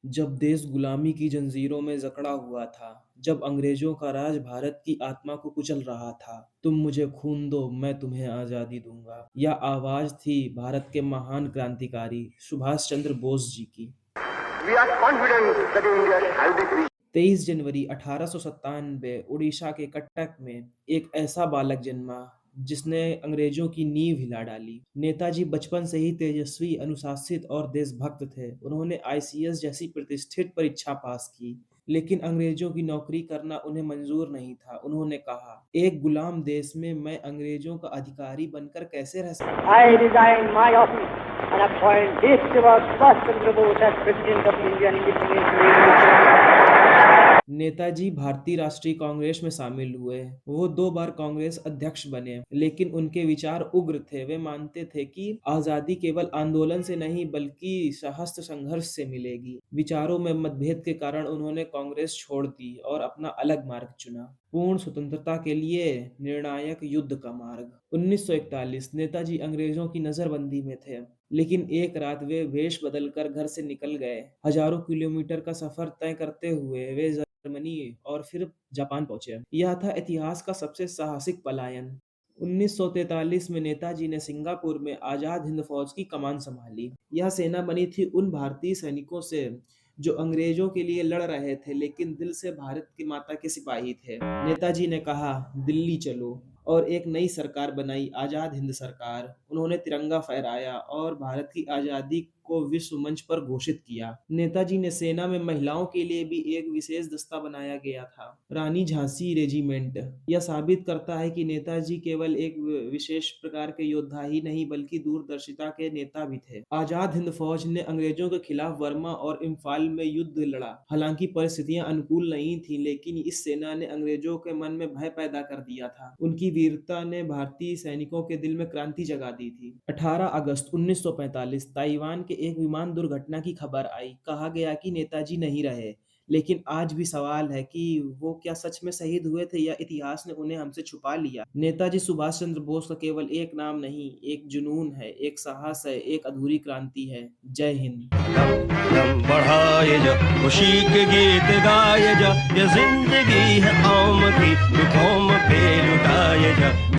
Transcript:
जब देश गुलामी की जंजीरों में जकड़ा हुआ था, जब अंग्रेजों का राज भारत की आत्मा को कुचल रहा था, तुम मुझे खून दो, मैं तुम्हें आजादी दूंगा। यह आवाज थी भारत के महान क्रांतिकारी सुभाष चंद्र बोस जी की। We are confident that India shall be free. 23 जनवरी 1897 उड़ीसा के कटक में एक ऐसा बालक जन्मा जिसने अंग्रेजों की नींव हिला डाली। नेताजी बचपन से ही तेजस्वी, अनुशासित और देशभक्त थे। उन्होंने आईसीएस जैसी प्रतिष्ठित परीक्षा पास की, लेकिन अंग्रेजों की नौकरी करना उन्हें मंजूर नहीं था। उन्होंने कहा, एक गुलाम देश में मैं अंग्रेजों का अधिकारी बनकर कैसे रह सकता हूँ? I resign my office and appoint Deshwar Subhash Chandra Bose as President of Indian Independence Revolution. Netaji भारतीय राष्ट्रीय कांग्रेस में शामिल हुए। वो 2 बार कांग्रेस अध्यक्ष बने, लेकिन उनके विचार उग्र थे। वे मानते थे कि आजादी केवल आंदोलन से नहीं बल्कि सशस्त्र संघर्ष से मिलेगी। विचारों में मतभेद के कारण उन्होंने कांग्रेस छोड़ दी और अपना अलग मार्ग चुना, पूर्ण स्वतंत्रता के लिए निर्णायक युद्ध का मार्ग। 1941 नेताजी अंग्रेजों की नजरबंदी में थे, लेकिन एक रात वे वेश बदलकर घर से निकल गए। हजारों किलोमीटर का सफर तय करते हुए वे जर्मनी और फिर जापान पहुंचे। यह था इतिहास का सबसे साहसिक पलायन। 1943 में नेताजी ने सिंगापुर में आजाद हिंद फौज की कमान संभाली। यह सेना बनी थी उन भारतीय सैनिकों से जो अंग्रेजों के लिए लड़ रहे थे, लेकिन दिल से भारत की माता के सिपाही थे। नेताजी ने कहा, दिल्ली चलो, और एक नई सरकार बनाई, आजाद हिंद सरकार। उन्होंने तिरंगा फहराया और भारत की आजादी को विश्व मंच पर घोषित किया। नेताजी ने सेना में महिलाओं के लिए भी एक विशेष दस्ता बनाया गया था, रानी झांसी रेजिमेंट। यह साबित करता है कि नेताजी केवल एक विशेष प्रकार के योद्धा ही नहीं बल्कि दूरदर्शिता के नेता भी थे। आजाद हिंद फौज ने अंग्रेजों के खिलाफ बर्मा और इम्फाल में युद्ध लड़ा। हालांकि परिस्थितियां अनुकूल नहीं थीं, लेकिन इस सेना ने अंग्रेजों के मन में भय पैदा कर दिया था। उनकी वीरता ने भारतीय सैनिकों के दिल में क्रांति जगा दी थी। 18 अगस्त 1945 ताइवान के एक विमान दुर्घटना की खबर आई। कहा गया कि नेताजी नहीं रहे, लेकिन आज भी सवाल है कि वो क्या सच में शहीद हुए थे या इतिहास ने उन्हें हमसे छुपा लिया। नेताजी सुभाष चंद्र बोस का केवल एक नाम नहीं, एक जुनून है, एक साहस है, एक अधूरी क्रांति है। जय हिंद। दम बढ़ाए जा, खुशी के गीत गाए जा, ये जिंदगी है कौम की, तू कौम पे लुटाए जा।